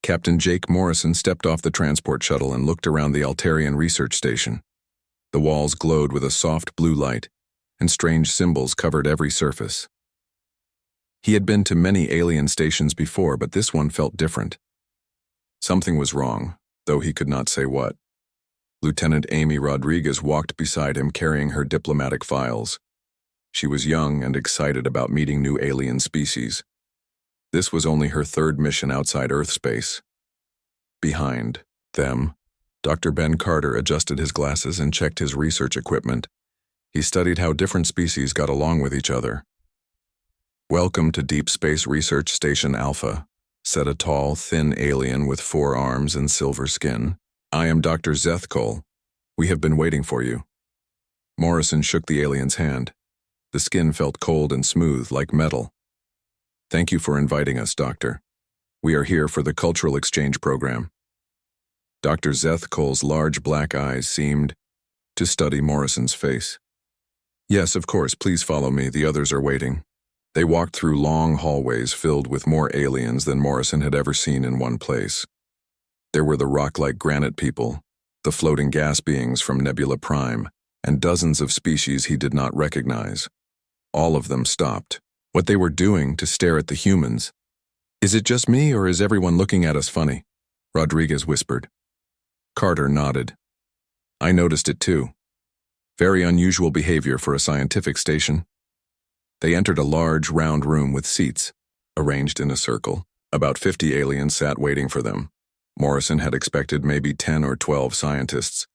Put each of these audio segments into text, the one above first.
Captain Jake Morrison stepped off the transport shuttle and looked around the Altarian research station. The walls glowed with a soft blue light, and strange symbols covered every surface. He had been to many alien stations before, but this one felt different. Something was wrong, though he could not say what. Lieutenant Amy Rodriguez walked beside him carrying her diplomatic files. She was young and excited about meeting new alien species. This was only her third mission outside Earth space. Behind them, Dr. Ben Carter adjusted his glasses and checked his research equipment. He studied how different species got along with each other. "Welcome to Deep Space Research Station Alpha," said a tall, thin alien with 4 arms and silver skin. "I am Dr. Zethkol. We have been waiting for you." Morrison shook the alien's hand. The skin felt cold and smooth, like metal. "Thank you for inviting us, Doctor. We are here for the cultural exchange program." Dr. Zethkol's large black eyes seemed to study Morrison's face. "Yes, of course, please follow me. The others are waiting." They walked through long hallways filled with more aliens than Morrison had ever seen in one place. There were the rock-like granite people, the floating gas beings from Nebula Prime, and dozens of species he did not recognize. All of them stopped what they were doing to stare at the humans. "Is it just me, or is everyone looking at us funny?" Rodriguez whispered. Carter nodded. "I noticed it too. Very unusual behavior for a scientific station." They entered a large, round room with seats, arranged in a circle. About 50 aliens sat waiting for them. Morrison had expected maybe 10 or 12 scientists.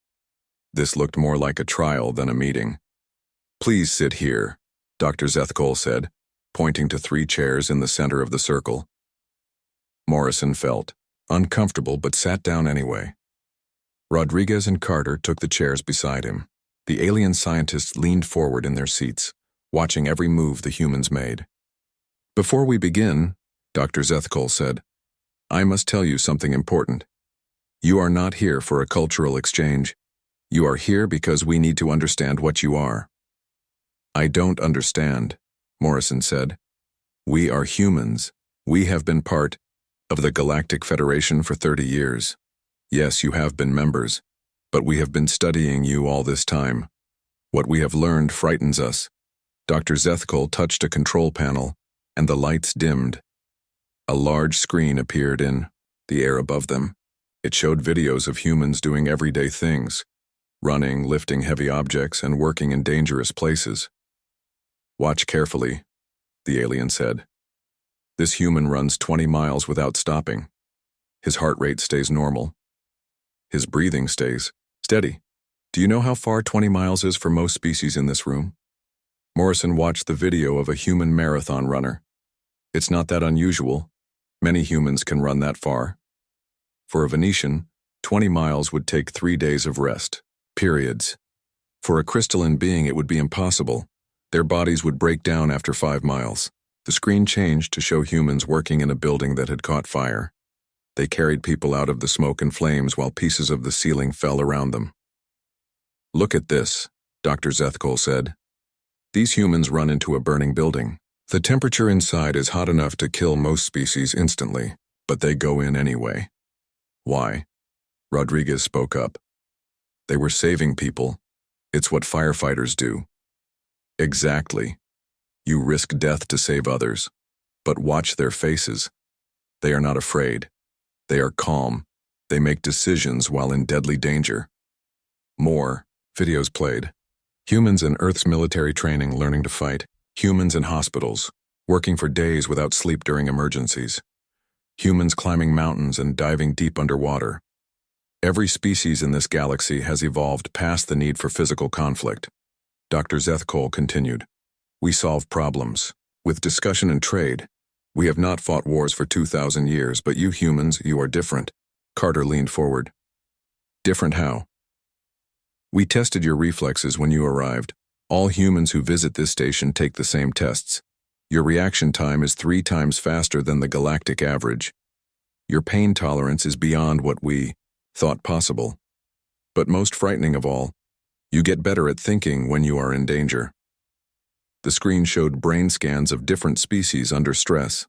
This looked more like a trial than a meeting. "Please sit here," Dr. Zethkol said, pointing to 3 chairs in the center of the circle. Morrison felt uncomfortable but sat down anyway. Rodriguez and Carter took the chairs beside him. The alien scientists leaned forward in their seats, watching every move the humans made. "Before we begin," Dr. Zethkol said, "I must tell you something important. You are not here for a cultural exchange. You are here because we need to understand what you are." "I don't understand," Morrison said. "We are humans. We have been part of the Galactic Federation for 30 years. Yes, you have been members, but we have been studying you all this time. What we have learned frightens us." Dr. Zethkol touched a control panel, and the lights dimmed. A large screen appeared in the air above them. It showed videos of humans doing everyday things, running, lifting heavy objects, and working in dangerous places. "Watch carefully," the alien said. "This human runs 20 miles without stopping. His heart rate stays normal. His breathing stays steady. Do you know how far 20 miles is for most species in this room?" Morrison watched the video of a human marathon runner. "It's not that unusual. Many humans can run that far. For a Venetian, 20 miles would take 3 days of rest. Periods. For a crystalline being, it would be impossible. Their bodies would break down after 5 miles. The screen changed to show humans working in a building that had caught fire. They carried people out of the smoke and flames while pieces of the ceiling fell around them. "Look at this," Dr. Zethkol said. "These humans run into a burning building. The temperature inside is hot enough to kill most species instantly, but they go in anyway." "Why?" Rodriguez spoke up. "They were saving people. It's what firefighters do." "Exactly. You risk death to save others. But watch their faces. They are not afraid. They are calm. They make decisions while in deadly danger." More videos played. Humans in Earth's military training learning to fight. Humans in hospitals, working for days without sleep during emergencies. Humans climbing mountains and diving deep underwater. Every species in this galaxy has evolved past the need for physical conflict. Dr. Zethkol continued. "We solve problems. With discussion and trade. We have not fought wars for 2,000 years, but you humans, you are different." Carter leaned forward. "Different how?" "We tested your reflexes when you arrived. All humans who visit this station take the same tests. Your reaction time is 3 times faster than the galactic average. Your pain tolerance is beyond what we thought possible. But most frightening of all, you get better at thinking when you are in danger." The screen showed brain scans of different species under stress.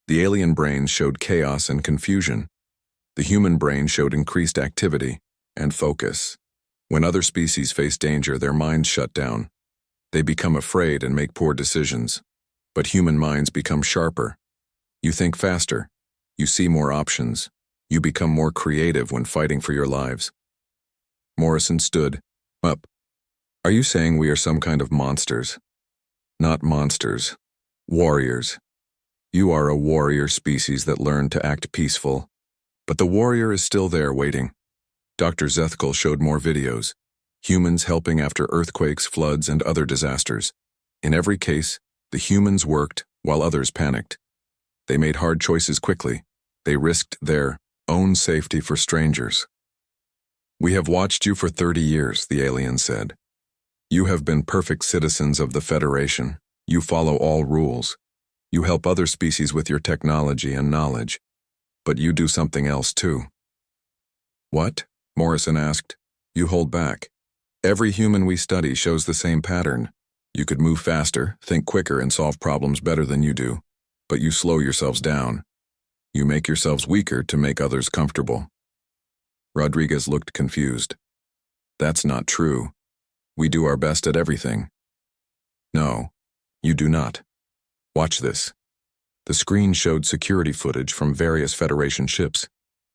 The alien brains showed chaos and confusion. The human brain showed increased activity and focus. When other species face danger, their minds shut down. They become afraid and make poor decisions. But human minds become sharper. You think faster. You see more options. You become more creative when fighting for your lives. Morrison stood up. Are you saying we are some kind of monsters? Not monsters. Warriors. You are a warrior species that learned to act peaceful. But the warrior is still there waiting. Dr. Zethkel showed more videos. Humans helping after earthquakes, floods, and other disasters. In every case, the humans worked while others panicked. They made hard choices quickly. They risked their own safety for strangers. We have watched you for 30 years, the alien said. You have been perfect citizens of the Federation. You follow all rules. You help other species with your technology and knowledge. But you do something else too. What? Morrison asked. You hold back. Every human we study shows the same pattern. You could move faster, think quicker, and solve problems better than you do. But you slow yourselves down. You make yourselves weaker to make others comfortable. Rodriguez looked confused. That's not true. We do our best at everything. No, you do not. Watch this. The screen showed security footage from various Federation ships.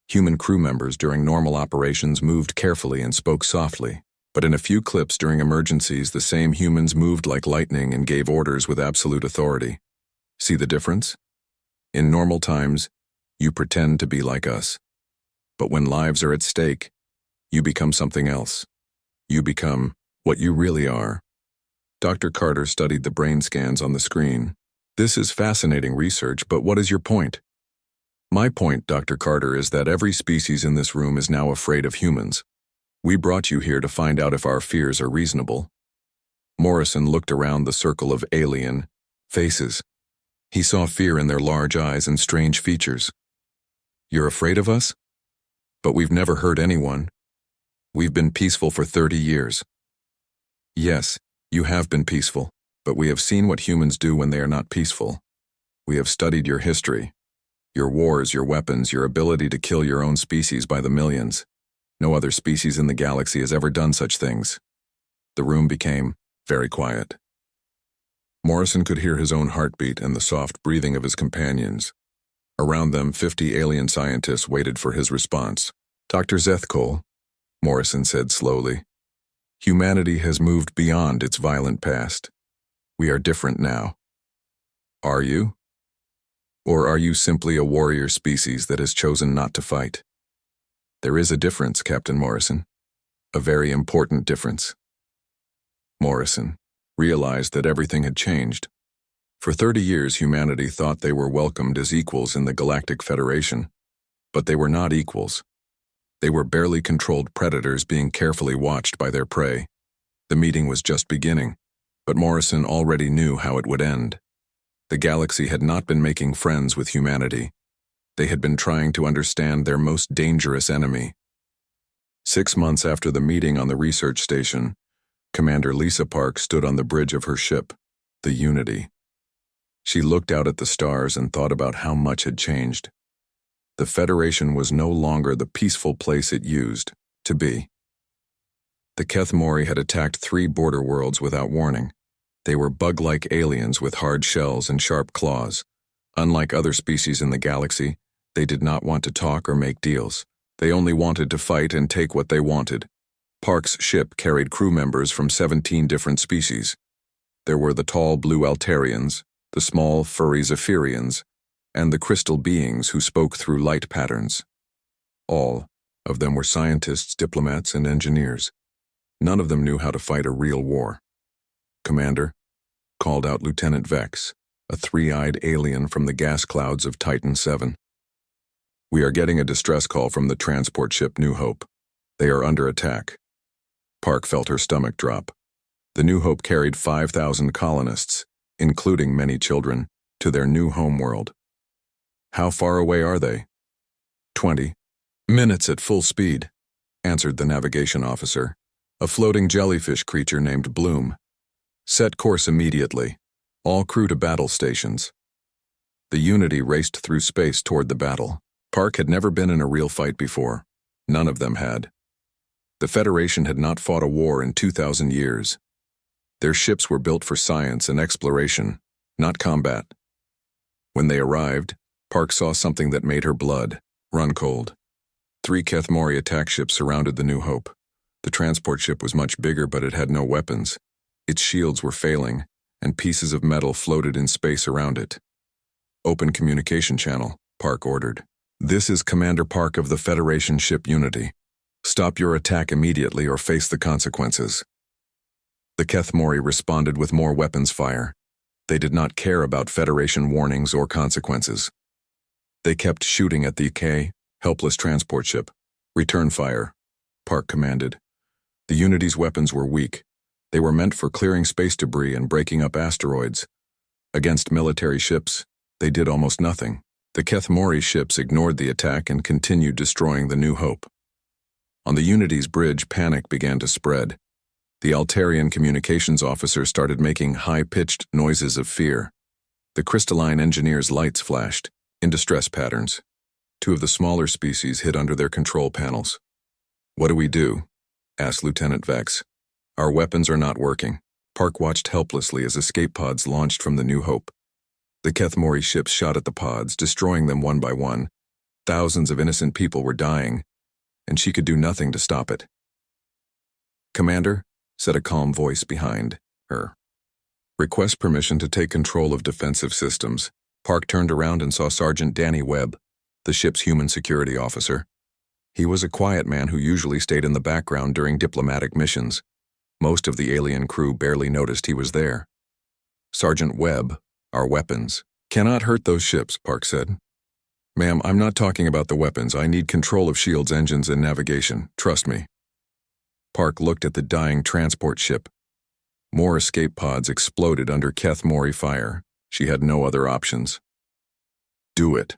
Human crew members during normal operations moved carefully and spoke softly, but in a few clips during emergencies, the same humans moved like lightning and gave orders with absolute authority. See the difference? In normal times, you pretend to be like us. But when lives are at stake, you become something else. You become what you really are. Dr. Carter studied the brain scans on the screen. This is fascinating research, but what is your point? My point, Dr. Carter, is that every species in this room is now afraid of humans. We brought you here to find out if our fears are reasonable. Morrison looked around the circle of alien faces. He saw fear in their large eyes and strange features. You're afraid of us? But we've never hurt anyone. We've been peaceful for 30 years. Yes, you have been peaceful, but we have seen what humans do when they are not peaceful. We have studied your history, your wars, your weapons, your ability to kill your own species by the millions. No other species in the galaxy has ever done such things. The room became very quiet. Morrison could hear his own heartbeat and the soft breathing of his companions. Around them, 50 alien scientists waited for his response. Dr. Zethkel, Morrison said slowly, humanity has moved beyond its violent past. We are different now. Are you? Or are you simply a warrior species that has chosen not to fight? There is a difference, Captain Morrison. A very important difference. Morrison realized that everything had changed. For 30 years, humanity thought they were welcomed as equals in the Galactic Federation. But they were not equals. They were barely controlled predators being carefully watched by their prey. The meeting was just beginning, but Morrison already knew how it would end. The galaxy had not been making friends with humanity. They had been trying to understand their most dangerous enemy. 6 months after the meeting on the research station, Commander Lisa Park stood on the bridge of her ship, the Unity. She looked out at the stars and thought about how much had changed. The Federation was no longer the peaceful place it used to be. The Kethmori had attacked 3 border worlds without warning. They were bug-like aliens with hard shells and sharp claws. Unlike other species in the galaxy, they did not want to talk or make deals. They only wanted to fight and take what they wanted. Park's ship carried crew members from 17 different species. There were the tall blue Altarians, the small furry Zephyrians, and the crystal beings who spoke through light patterns. All of them were scientists, diplomats, and engineers. None of them knew how to fight a real war. Commander, called out Lieutenant Vex, a 3-eyed alien from the gas clouds of Titan 7. We are getting a distress call from the transport ship New Hope. They are under attack. Park felt her stomach drop. The New Hope carried 5,000 colonists, including many children, to their new homeworld. How far away are they? 20 minutes at full speed, answered the navigation officer, a floating jellyfish creature named Bloom. Set course immediately. All crew to battle stations. The Unity raced through space toward the battle. Park had never been in a real fight before. None of them had. The Federation had not fought a war in 2,000 years. Their ships were built for science and exploration, not combat. When they arrived, Park saw something that made her blood run cold. 3 Kethmori attack ships surrounded the New Hope. The transport ship was much bigger, but it had no weapons. Its shields were failing, and pieces of metal floated in space around it. "Open communication channel," Park ordered. "This is Commander Park of the Federation ship Unity. Stop your attack immediately or face the consequences." The Kethmori responded with more weapons fire. They did not care about Federation warnings or consequences. They kept shooting at the helpless transport ship. "Return fire," Park commanded. The Unity's weapons were weak. They were meant for clearing space debris and breaking up asteroids. Against military ships, they did almost nothing. The Kethmori ships ignored the attack and continued destroying the New Hope. On the Unity's bridge, panic began to spread. The Altarian communications officer started making high-pitched noises of fear. The crystalline engineer's lights flashed, in distress patterns. 2 of the smaller species hid under their control panels. "What do we do?" asked Lieutenant Vex. "Our weapons are not working." Park watched helplessly as escape pods launched from the New Hope. The Kethmori ships shot at the pods, destroying them one by one. Thousands of innocent people were dying, and she could do nothing to stop it. "Commander," said a calm voice behind her. "Request permission to take control of defensive systems." Park turned around and saw Sergeant Danny Webb, the ship's human security officer. He was a quiet man who usually stayed in the background during diplomatic missions. Most of the alien crew barely noticed he was there. "Sergeant Webb, our weapons." "Cannot hurt those ships," Park said. "Ma'am, I'm not talking about the weapons. I need control of S.H.I.E.L.D.'s engines and navigation. Trust me." Park looked at the dying transport ship. More escape pods exploded under Kethmori fire. She had no other options. "Do it."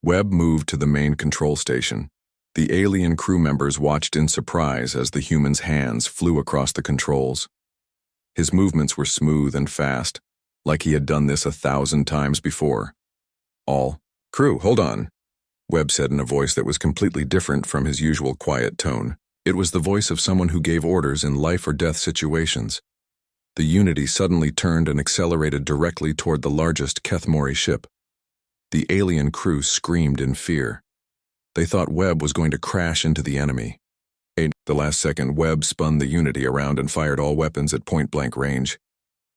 Webb moved to the main control station. The alien crew members watched in surprise as the human's hands flew across the controls. His movements were smooth and fast, like he had done this 1,000 times before. "All crew, hold on," Webb said in a voice that was completely different from his usual quiet tone. It was the voice of someone who gave orders in life-or-death situations. The Unity suddenly turned and accelerated directly toward the largest Kethmori ship. The alien crew screamed in fear. They thought Webb was going to crash into the enemy. At the last second, Webb spun the Unity around and fired all weapons at point-blank range.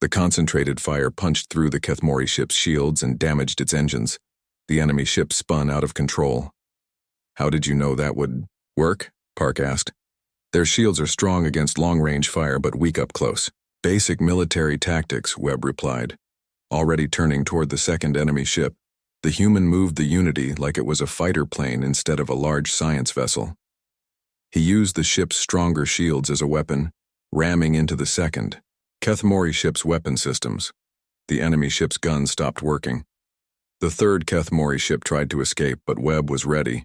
The concentrated fire punched through the Kethmori ship's shields and damaged its engines. The enemy ship spun out of control. "How did you know that would work?" Park asked. "Their shields are strong against long-range fire but weak up close." "Basic military tactics," Webb replied. Already turning toward the second enemy ship, the human moved the Unity like it was a fighter plane instead of a large science vessel. He used the ship's stronger shields as a weapon, ramming into the second Kethmori ship's weapon systems. The enemy ship's guns stopped working. The third Kethmori ship tried to escape, but Webb was ready.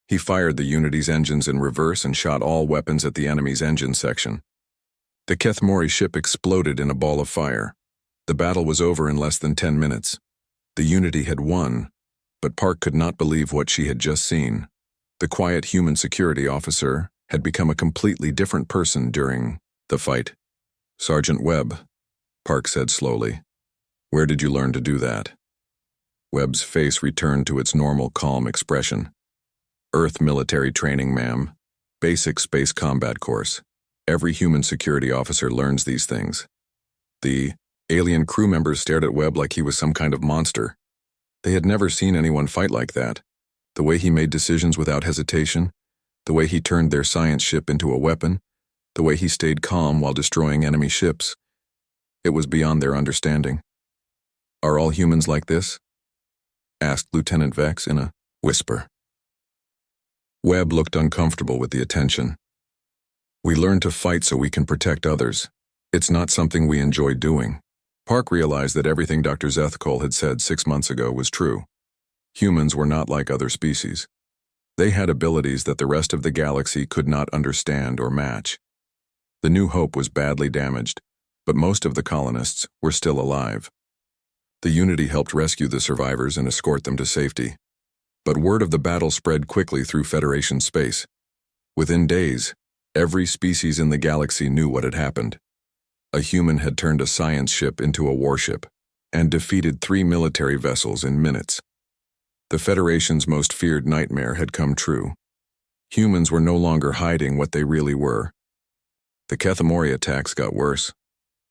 He fired the Unity's engines in reverse and shot all weapons at the enemy's engine section. The Kethmori ship exploded in a ball of fire. The battle was over in less than 10 minutes. The Unity had won, but Park could not believe what she had just seen. The quiet human security officer had become a completely different person during the fight. "Sergeant Webb," Park said slowly, "where did you learn to do that?" Webb's face returned to its normal calm expression. "Earth military training, ma'am. Basic space combat course. Every human security officer learns these things." The alien crew members stared at Webb like he was some kind of monster. They had never seen anyone fight like that. The way he made decisions without hesitation, the way he turned their science ship into a weapon, the way he stayed calm while destroying enemy ships. It was beyond their understanding. "Are all humans like this?" asked Lieutenant Vex in a whisper. Webb looked uncomfortable with the attention. "We learn to fight so we can protect others. It's not something we enjoy doing." Park realized that everything Dr. Zethkol had said 6 months ago was true. Humans were not like other species. They had abilities that the rest of the galaxy could not understand or match. The New Hope was badly damaged, but most of the colonists were still alive. The Unity helped rescue the survivors and escort them to safety. But word of the battle spread quickly through Federation space. Within days, every species in the galaxy knew what had happened. A human had turned a science ship into a warship and defeated 3 military vessels in minutes. The Federation's most feared nightmare had come true. Humans were no longer hiding what they really were. The Kethamori attacks got worse.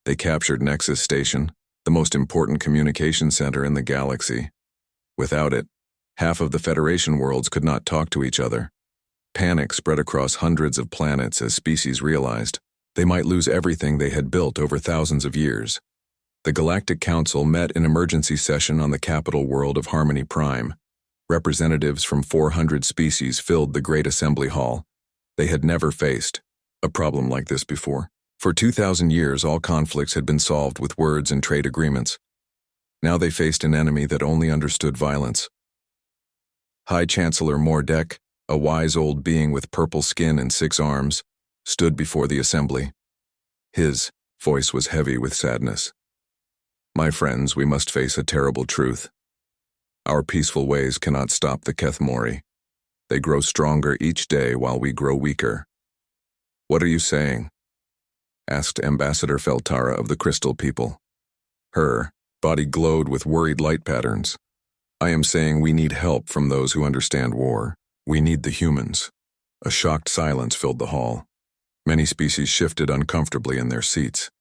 They captured Nexus Station, the most important communication center in the galaxy. Without it, half of the Federation worlds could not talk to each other. Panic spread across hundreds of planets as species realized they might lose everything they had built over thousands of years. The Galactic Council met in emergency session on the capital world of Harmony Prime. Representatives from 400 species filled the Great Assembly Hall. They had never faced a problem like this before. For 2,000 years, all conflicts had been solved with words and trade agreements. Now they faced an enemy that only understood violence. High Chancellor Mordek, a wise old being with purple skin and 6 arms, stood before the assembly. His voice was heavy with sadness. My friends, we must face a terrible truth. Our peaceful ways cannot stop the Kethamori. They grow stronger each day while we grow weaker. What are you saying? Asked Ambassador Feltara of the Crystal People. Her body glowed with worried light patterns. I am saying we need help from those who understand war. We need the humans. A shocked silence filled the hall. Many species shifted uncomfortably in their seats.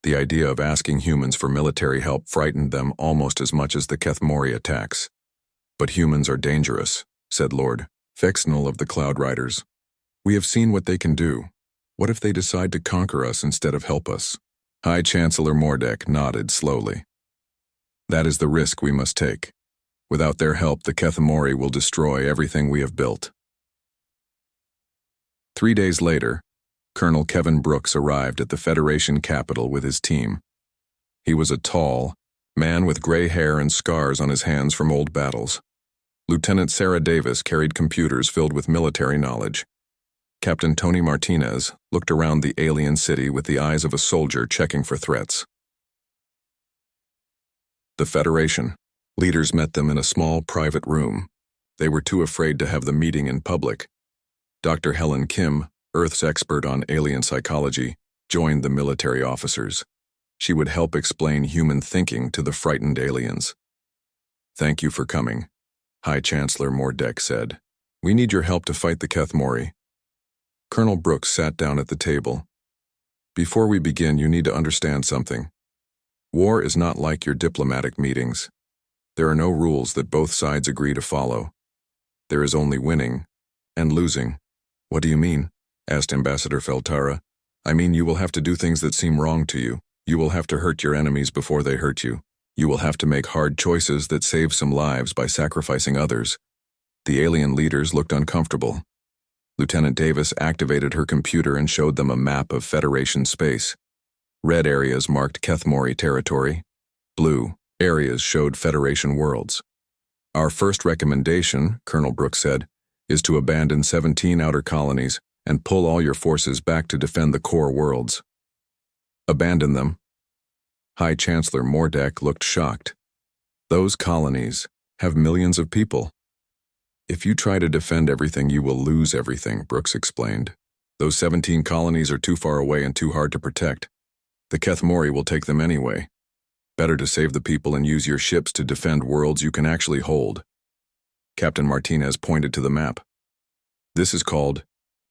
The idea of asking humans for military help frightened them almost as much as the Kethamori attacks. But humans are dangerous, said Lord Vexnell of the Cloud Riders. We have seen what they can do. What if they decide to conquer us instead of help us? High Chancellor Mordek nodded slowly. That is the risk we must take. Without their help, the Kethamori will destroy everything we have built. 3 days later, Colonel Kevin Brooks arrived at the Federation capital with his team. He was a tall man with gray hair and scars on his hands from old battles. Lieutenant Sarah Davis carried computers filled with military knowledge. Captain Tony Martinez looked around the alien city with the eyes of a soldier checking for threats. The Federation leaders met them in a small private room. They were too afraid to have the meeting in public. Dr. Helen Kim, Earth's expert on alien psychology, joined the military officers. She would help explain human thinking to the frightened aliens. Thank you for coming, High Chancellor Mordek said. We need your help to fight the Kethamori. Colonel Brooks sat down at the table. Before we begin, you need to understand something. War is not like your diplomatic meetings. There are no rules that both sides agree to follow. There is only winning and losing. What do you mean? Asked Ambassador Feltara. I mean, you will have to do things that seem wrong to you. You will have to hurt your enemies before they hurt you. You will have to make hard choices that save some lives by sacrificing others. The alien leaders looked uncomfortable. Lieutenant Davis activated her computer and showed them a map of Federation space. Red areas marked Kethamori territory. Blue areas showed Federation worlds. Our first recommendation, Colonel Brooks said, is to abandon 17 outer colonies and pull all your forces back to defend the core worlds. Abandon them? High Chancellor Mordek looked shocked. Those colonies have millions of people. If you try to defend everything, you will lose everything, Brooks explained. Those 17 colonies are too far away and too hard to protect. The Kethamori will take them anyway. Better to save the people and use your ships to defend worlds you can actually hold. Captain Martinez pointed to the map. This is called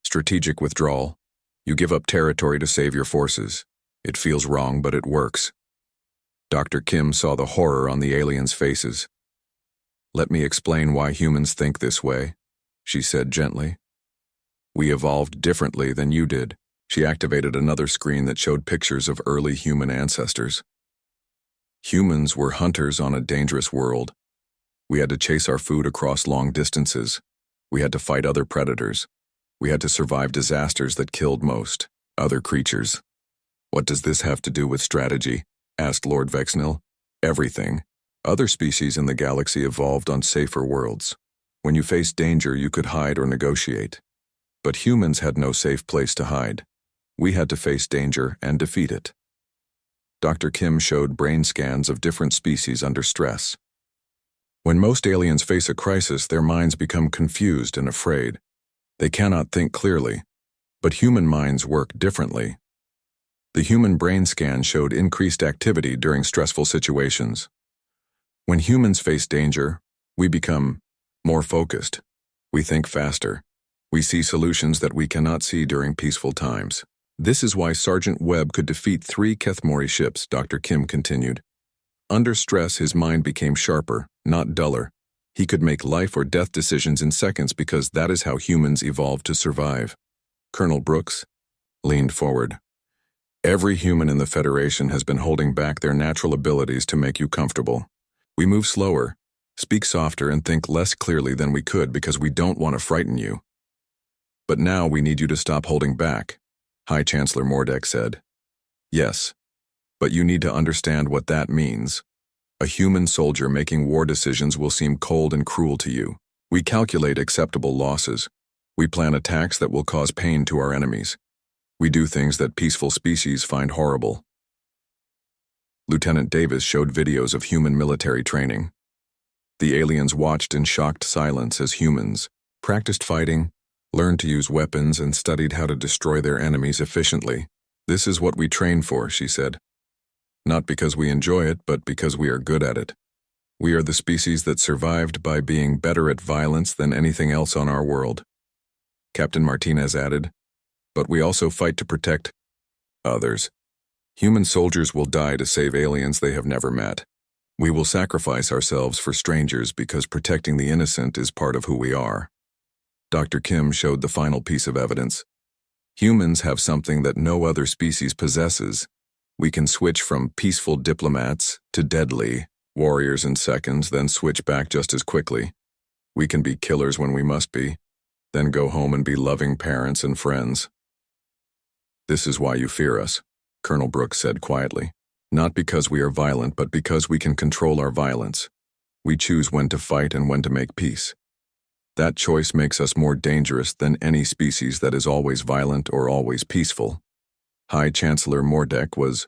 strategic withdrawal. You give up territory to save your forces. It feels wrong, but it works. Dr. Kim saw the horror on the aliens' faces. Let me explain why humans think this way, she said gently. We evolved differently than you did. She activated another screen that showed pictures of early human ancestors. Humans were hunters on a dangerous world. We had to chase our food across long distances. We had to fight other predators. We had to survive disasters that killed most other creatures. What does this have to do with strategy? Asked Lord Vexnell. Everything. Other species in the galaxy evolved on safer worlds. When you faced danger, you could hide or negotiate. But humans had no safe place to hide. We had to face danger and defeat it. Dr. Kim showed brain scans of different species under stress. When most aliens face a crisis, their minds become confused and afraid. They cannot think clearly, but human minds work differently. The human brain scan showed increased activity during stressful situations. When humans face danger, we become more focused. We think faster. We see solutions that we cannot see during peaceful times. This is why Sergeant Webb could defeat 3 Kethmori ships, Dr. Kim continued. Under stress, his mind became sharper, not duller. He could make life or death decisions in seconds because that is how humans evolved to survive. Colonel Brooks leaned forward. Every human in the Federation has been holding back their natural abilities to make you comfortable. We move slower, speak softer, and think less clearly than we could because we don't want to frighten you. But now we need you to stop holding back, High Chancellor Mordek said. Yes, but you need to understand what that means. A human soldier making war decisions will seem cold and cruel to you. We calculate acceptable losses. We plan attacks that will cause pain to our enemies. We do things that peaceful species find horrible. Lieutenant Davis showed videos of human military training. The aliens watched in shocked silence as humans practiced fighting, learned to use weapons, and studied how to destroy their enemies efficiently. This is what we train for, she said. Not because we enjoy it, but because we are good at it. We are the species that survived by being better at violence than anything else on our world. Captain Martinez added, but we also fight to protect others. Human soldiers will die to save aliens they have never met. We will sacrifice ourselves for strangers because protecting the innocent is part of who we are. Dr. Kim showed the final piece of evidence. Humans have something that no other species possesses. We can switch from peaceful diplomats to deadly warriors in seconds, then switch back just as quickly. We can be killers when we must be, then go home and be loving parents and friends. This is why you fear us, Colonel Brooks said quietly. Not because we are violent, but because we can control our violence. We choose when to fight and when to make peace. That choice makes us more dangerous than any species that is always violent or always peaceful. High Chancellor Mordek was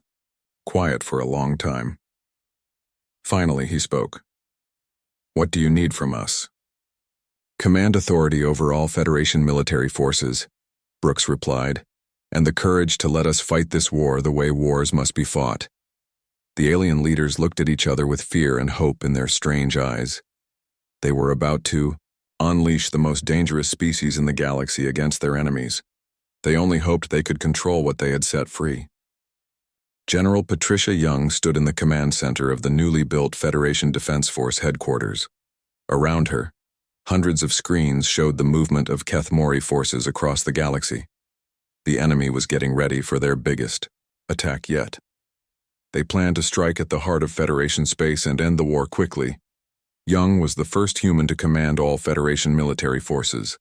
quiet for a long time. Finally, he spoke. What do you need from us? Command authority over all Federation military forces, Brooks replied, and the courage to let us fight this war the way wars must be fought. The alien leaders looked at each other with fear and hope in their strange eyes. They were about to unleash the most dangerous species in the galaxy against their enemies. They only hoped they could control what they had set free. General Patricia Young stood in the command center of the newly built Federation Defense Force headquarters. Around her, hundreds of screens showed the movement of Kethmori forces across the galaxy. The enemy was getting ready for their biggest attack yet. They planned to strike at the heart of Federation space and end the war quickly. Young was the first human to command all Federation military forces.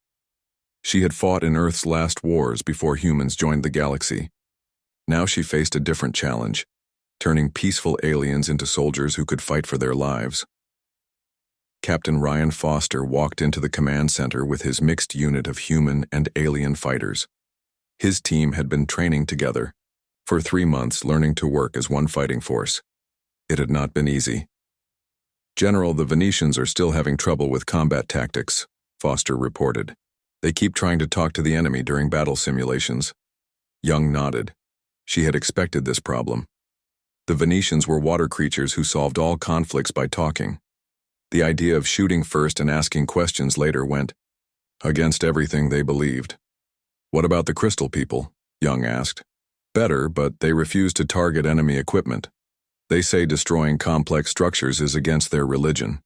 She had fought in Earth's last wars before humans joined the galaxy. Now she faced a different challenge, turning peaceful aliens into soldiers who could fight for their lives. Captain Ryan Foster walked into the command center with his mixed unit of human and alien fighters. His team had been training together for 3 months, learning to work as one fighting force. It had not been easy. General, the Venetians are still having trouble with combat tactics, Foster reported. They keep trying to talk to the enemy during battle simulations. Young nodded. She had expected this problem. The Venetians were water creatures who solved all conflicts by talking. The idea of shooting first and asking questions later went against everything they believed. What about the Crystal people? Young asked. Better, but they refuse to target enemy equipment. They say destroying complex structures is against their religion.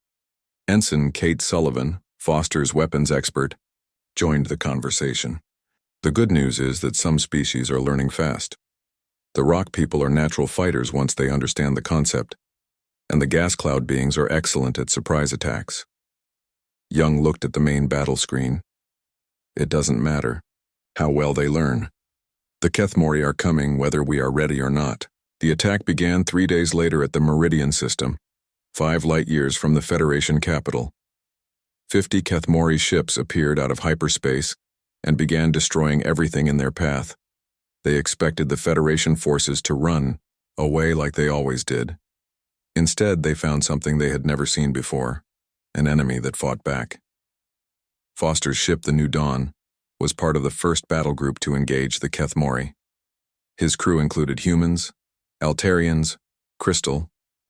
Ensign Kate Sullivan, Foster's weapons expert, joined the conversation. The good news is that some species are learning fast. The rock people are natural fighters once they understand the concept, and the gas cloud beings are excellent at surprise attacks. Young looked at the main battle screen. It doesn't matter how well they learn. The Kethmori are coming whether we are ready or not. The attack began 3 days later at the Meridian system, 5 light-years from the Federation capital. 50 Kethmori ships appeared out of hyperspace and began destroying everything in their path. They expected the Federation forces to run, away like they always did. Instead, they found something they had never seen before, an enemy that fought back. Foster's ship, the New Dawn, was part of the first battle group to engage the Kethmori. His crew included humans, Altarians, crystal,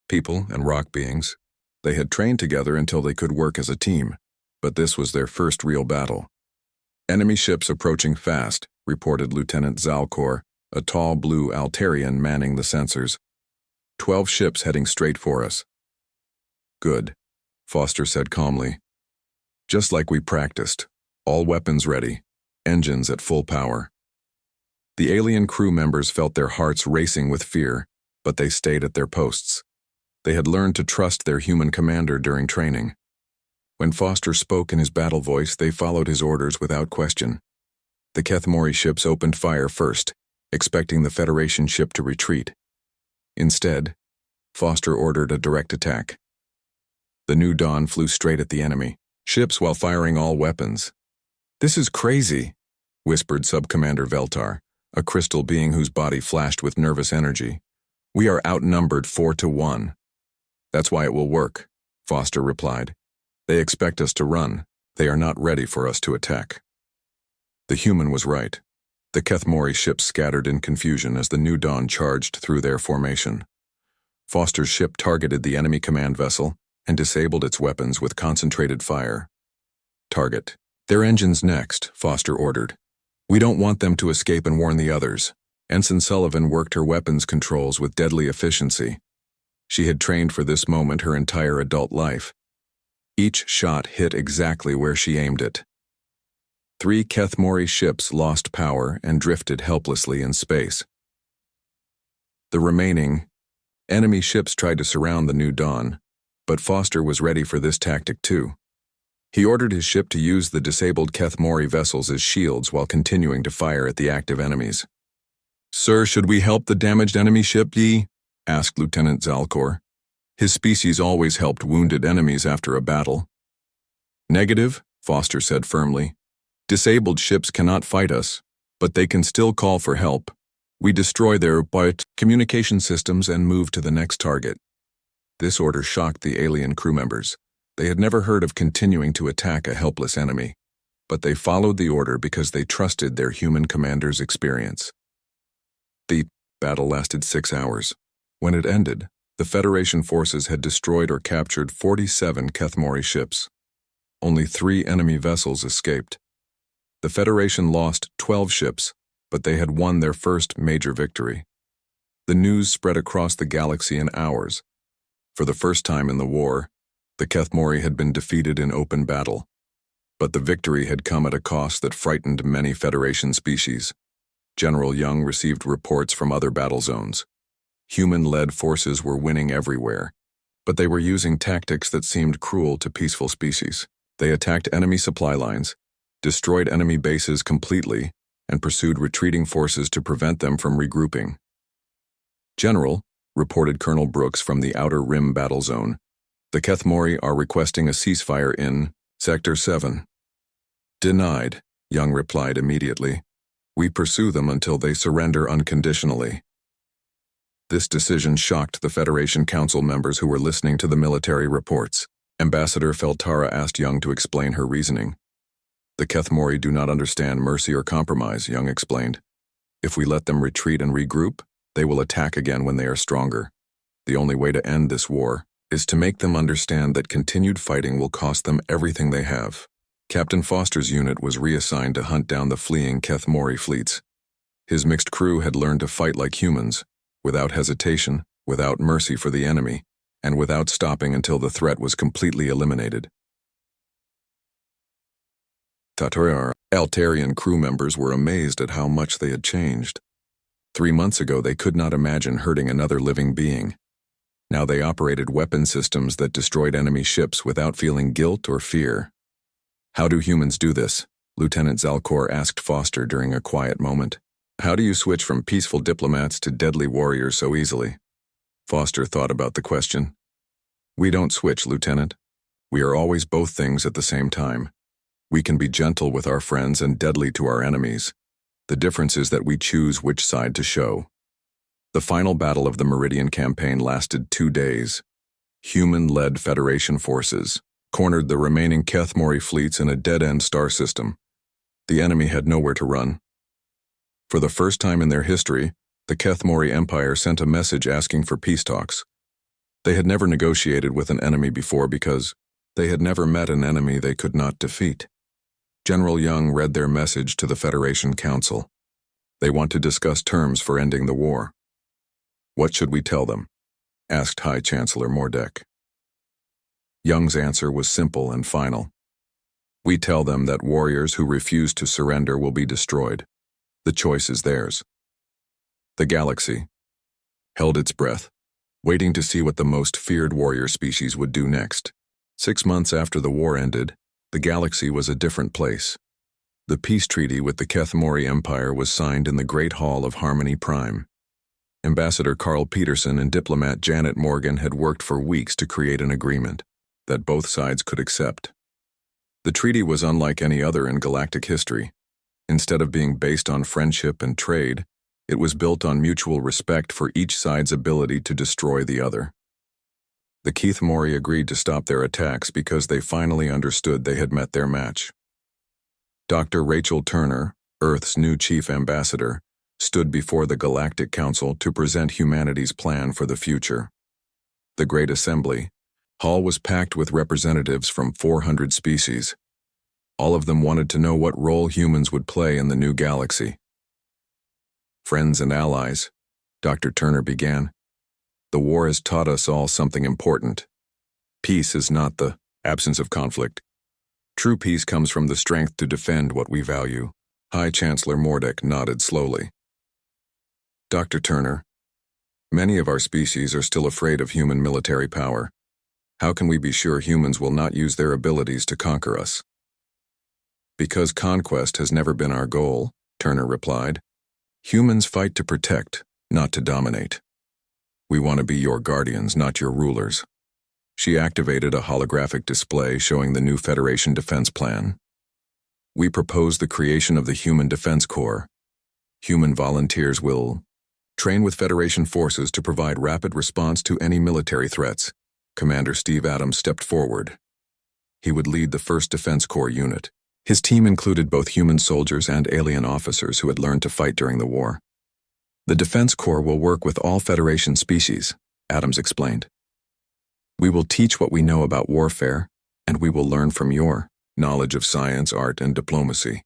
people, and rock beings. They had trained together until they could work as a team, but this was their first real battle. Enemy ships approaching fast, reported Lieutenant Zalcor, a tall blue Altarian manning the sensors. 12 ships heading straight for us. Good, Foster said calmly. Just like we practiced, all weapons ready, engines at full power. The alien crew members felt their hearts racing with fear, but they stayed at their posts. They had learned to trust their human commander during training. When Foster spoke in his battle voice, they followed his orders without question. The Kethmori ships opened fire first, expecting the Federation ship to retreat. Instead, Foster ordered a direct attack. The New Dawn flew straight at the enemy ships while firing all weapons. "This is crazy," whispered Subcommander Veltar, a crystal being whose body flashed with nervous energy. "We are outnumbered 4-1. "That's why it will work," Foster replied. "They expect us to run. They are not ready for us to attack." The human was right. The Kethmori ships scattered in confusion as the New Dawn charged through their formation. Foster's ship targeted the enemy command vessel and disabled its weapons with concentrated fire. "Target their engines next," Foster ordered. "We don't want them to escape and warn the others." Ensign Sullivan worked her weapons controls with deadly efficiency. She had trained for this moment her entire adult life. Each shot hit exactly where she aimed it. 3 Kethmori ships lost power and drifted helplessly in space. The remaining enemy ships tried to surround the New Dawn, but Foster was ready for this tactic too. He ordered his ship to use the disabled Kethmori vessels as shields while continuing to fire at the active enemies. "Sir, should we help the damaged enemy ship, ye?" asked Lieutenant Zalcor. His species always helped wounded enemies after a battle. "Negative," Foster said firmly. "Disabled ships cannot fight us, but they can still call for help. We destroy their communication systems and move to the next target." This order shocked the alien crew members. They had never heard of continuing to attack a helpless enemy, but they followed the order because they trusted their human commander's experience. The battle lasted 6 hours. When it ended, the Federation forces had destroyed or captured 47 Kethmori ships. Only 3 enemy vessels escaped. The Federation lost 12 ships, but they had won their first major victory. The news spread across the galaxy in hours. For the first time in the war, the Kethmori had been defeated in open battle. But the victory had come at a cost that frightened many Federation species. General Young received reports from other battle zones. Human-led forces were winning everywhere, but they were using tactics that seemed cruel to peaceful species. They attacked enemy supply lines, destroyed enemy bases completely, and pursued retreating forces to prevent them from regrouping. "General," reported Colonel Brooks from the Outer Rim battle zone, "the Kethmori are requesting a ceasefire in Sector 7. "Denied," Young replied immediately. "We pursue them until they surrender unconditionally." This decision shocked the Federation Council members who were listening to the military reports. Ambassador Feltara asked Young to explain her reasoning. "The Kethmori do not understand mercy or compromise," Young explained. "If we let them retreat and regroup, they will attack again when they are stronger. The only way to end this war is to make them understand that continued fighting will cost them everything they have." Captain Foster's unit was reassigned to hunt down the fleeing Kethmori fleets. His mixed crew had learned to fight like humans, without hesitation, without mercy for the enemy, and without stopping until the threat was completely eliminated. Altarian crew members were amazed at how much they had changed. 3 months ago, they could not imagine hurting another living being. Now they operated weapon systems that destroyed enemy ships without feeling guilt or fear. "How do humans do this?" Lieutenant Zalcor asked Foster during a quiet moment. "How do you switch from peaceful diplomats to deadly warriors so easily?" Foster thought about the question. "We don't switch, Lieutenant. We are always both things at the same time. We can be gentle with our friends and deadly to our enemies. The difference is that we choose which side to show." The final battle of the Meridian campaign lasted 2 days. Human-led Federation forces cornered the remaining Kethmori fleets in a dead-end star system. The enemy had nowhere to run. For the first time in their history, the Kethmori Empire sent a message asking for peace talks. They had never negotiated with an enemy before because they had never met an enemy they could not defeat. General Young read their message to the Federation Council. They want to discuss terms for ending the war. What should we tell them? Asked High Chancellor Mordek. Young's answer was simple and final. We tell them that warriors who refuse to surrender will be destroyed. The choice is theirs. The galaxy held its breath, waiting to see what the most feared warrior species would do next. 6 months after the war ended, the galaxy was a different place. The peace treaty with the Kethmori Empire was signed in the Great Hall of Harmony Prime. Ambassador Carl Peterson and diplomat Janet Morgan had worked for weeks to create an agreement that both sides could accept. The treaty was unlike any other in galactic history. Instead of being based on friendship and trade, it was built on mutual respect for each side's ability to destroy the other. The Kethmori agreed to stop their attacks because they finally understood they had met their match. Dr. Rachel Turner, Earth's new chief ambassador, stood before the Galactic Council to present humanity's plan for the future. The Great Assembly Hall was packed with representatives from 400 species. All of them wanted to know what role humans would play in the new galaxy. Friends and allies, Dr. Turner began, the war has taught us all something important. Peace is not the absence of conflict. True peace comes from the strength to defend what we value. High Chancellor Mordek nodded slowly. Dr. Turner, many of our species are still afraid of human military power. How can we be sure humans will not use their abilities to conquer us? Because conquest has never been our goal, Turner replied. Humans fight to protect, not to dominate. We want to be your guardians, not your rulers. She activated a holographic display showing the new Federation defense plan. We propose the creation of the Human Defense Corps. Human volunteers will train with Federation forces to provide rapid response to any military threats. Commander Steve Adams stepped forward. He would lead the 1st Defense Corps unit. His team included both human soldiers and alien officers who had learned to fight during the war. The Defense Corps will work with all Federation species, Adams explained. We will teach what we know about warfare, and we will learn from your knowledge of science, art, and diplomacy.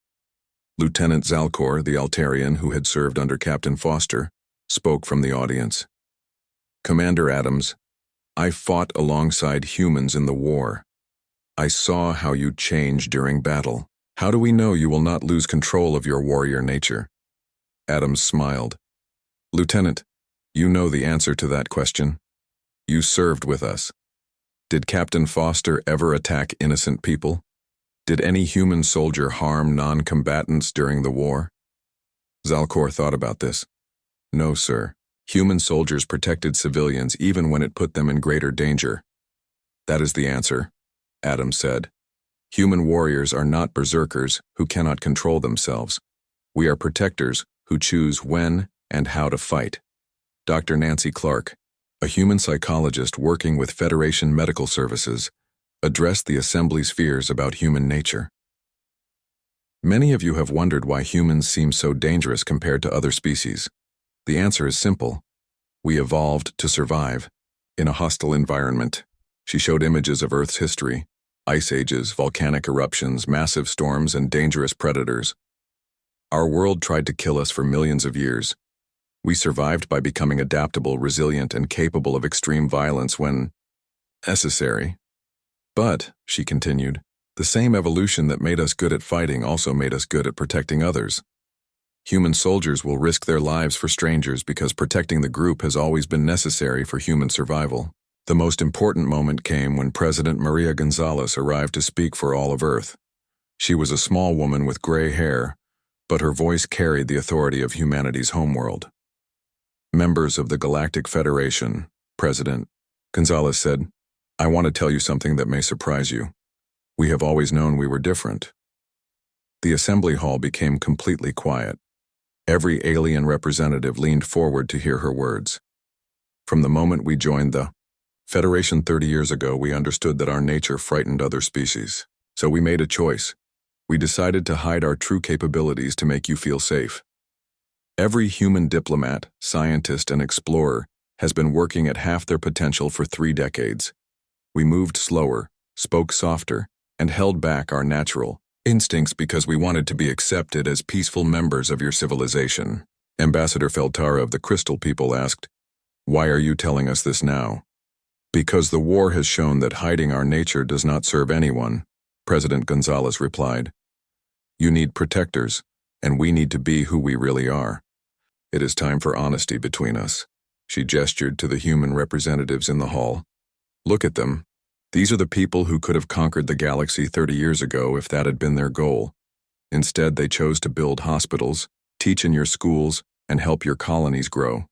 Lieutenant Zalcor, the Altarian who had served under Captain Foster, spoke from the audience. Commander Adams, I fought alongside humans in the war. I saw how you change during battle. How do we know you will not lose control of your warrior nature? Adams smiled. Lieutenant, you know the answer to that question. You served with us. Did Captain Foster ever attack innocent people? Did any human soldier harm non-combatants during the war? Zalcor thought about this. No, sir. Human soldiers protected civilians even when it put them in greater danger. That is the answer, Adams said. Human warriors are not berserkers who cannot control themselves. We are protectors who choose when and how to fight. Dr. Nancy Clark, a human psychologist working with Federation Medical Services, addressed the Assembly's fears about human nature. Many of you have wondered why humans seem so dangerous compared to other species. The answer is simple. We evolved to survive in a hostile environment. She showed images of Earth's history, ice ages, volcanic eruptions, massive storms, and dangerous predators. Our world tried to kill us for millions of years. We survived by becoming adaptable, resilient, and capable of extreme violence when necessary. But, she continued, the same evolution that made us good at fighting also made us good at protecting others. Human soldiers will risk their lives for strangers because protecting the group has always been necessary for human survival. The most important moment came when President Maria Gonzalez arrived to speak for all of Earth. She was a small woman with gray hair, but her voice carried the authority of humanity's homeworld. Members of the Galactic Federation, President Gonzalez said, I want to tell you something that may surprise you. We have always known we were different. The assembly hall became completely quiet. Every alien representative leaned forward to hear her words. From the moment we joined the Federation 30 years ago, we understood that our nature frightened other species. So we made a choice. We decided to hide our true capabilities to make you feel safe. Every human diplomat, scientist, and explorer has been working at half their potential for 3 decades. We moved slower, spoke softer, and held back our natural instincts because we wanted to be accepted as peaceful members of your civilization. Ambassador Feltara of the Crystal People asked, "Why are you telling us this now?" "Because the war has shown that hiding our nature does not serve anyone," President Gonzalez replied. "You need protectors, and we need to be who we really are. It is time for honesty between us." She gestured to the human representatives in the hall. "Look at them. These are the people who could have conquered the galaxy 30 years ago if that had been their goal. Instead, they chose to build hospitals, teach in your schools, and help your colonies grow.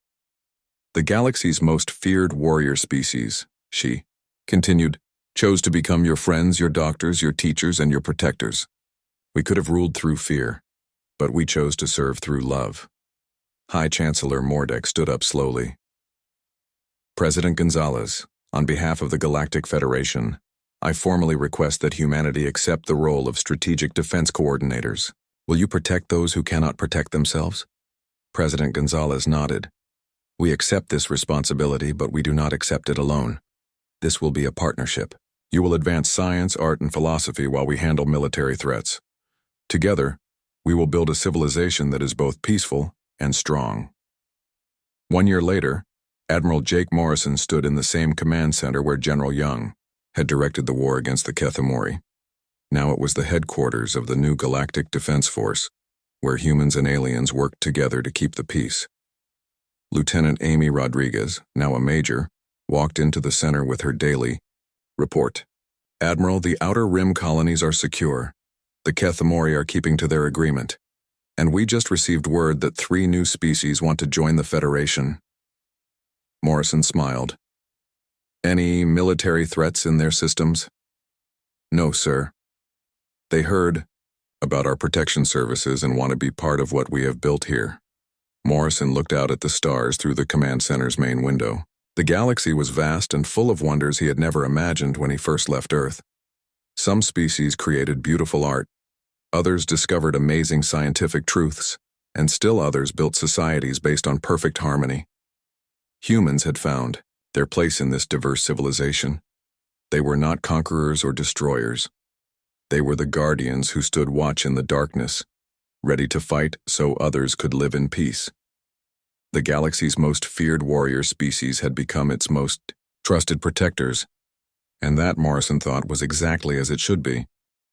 The galaxy's most feared warrior species," she continued, "chose to become your friends, your doctors, your teachers, and your protectors. We could have ruled through fear, but we chose to serve through love." High Chancellor Mordek stood up slowly. "President Gonzalez, on behalf of the Galactic Federation, I formally request that humanity accept the role of strategic defense coordinators. Will you protect those who cannot protect themselves?" President Gonzalez nodded. "We accept this responsibility, but we do not accept it alone. This will be a partnership. You will advance science, art, and philosophy while we handle military threats. Together, we will build a civilization that is both peaceful and strong." 1 year later, Admiral Jake Morrison stood in the same command center where General Young had directed the war against the Kethamori. Now it was the headquarters of the new Galactic Defense Force, where humans and aliens worked together to keep the peace. Lieutenant Amy Rodriguez, now a major, walked into the center with her daily report. "Admiral, the Outer Rim colonies are secure. The Kethamori are keeping to their agreement. And we just received word that 3 new species want to join the Federation." Morrison smiled. "Any military threats in their systems?" "No, sir. They heard about our protection services and want to be part of what we have built here." Morrison looked out at the stars through the command center's main window. The galaxy was vast and full of wonders he had never imagined when he first left Earth. Some species created beautiful art, others discovered amazing scientific truths, and still others built societies based on perfect harmony. Humans had found their place in this diverse civilization. They were not conquerors or destroyers. They were the guardians who stood watch in the darkness, ready to fight so others could live in peace. The galaxy's most feared warrior species had become its most trusted protectors, and that, Morrison thought, was exactly as it should be.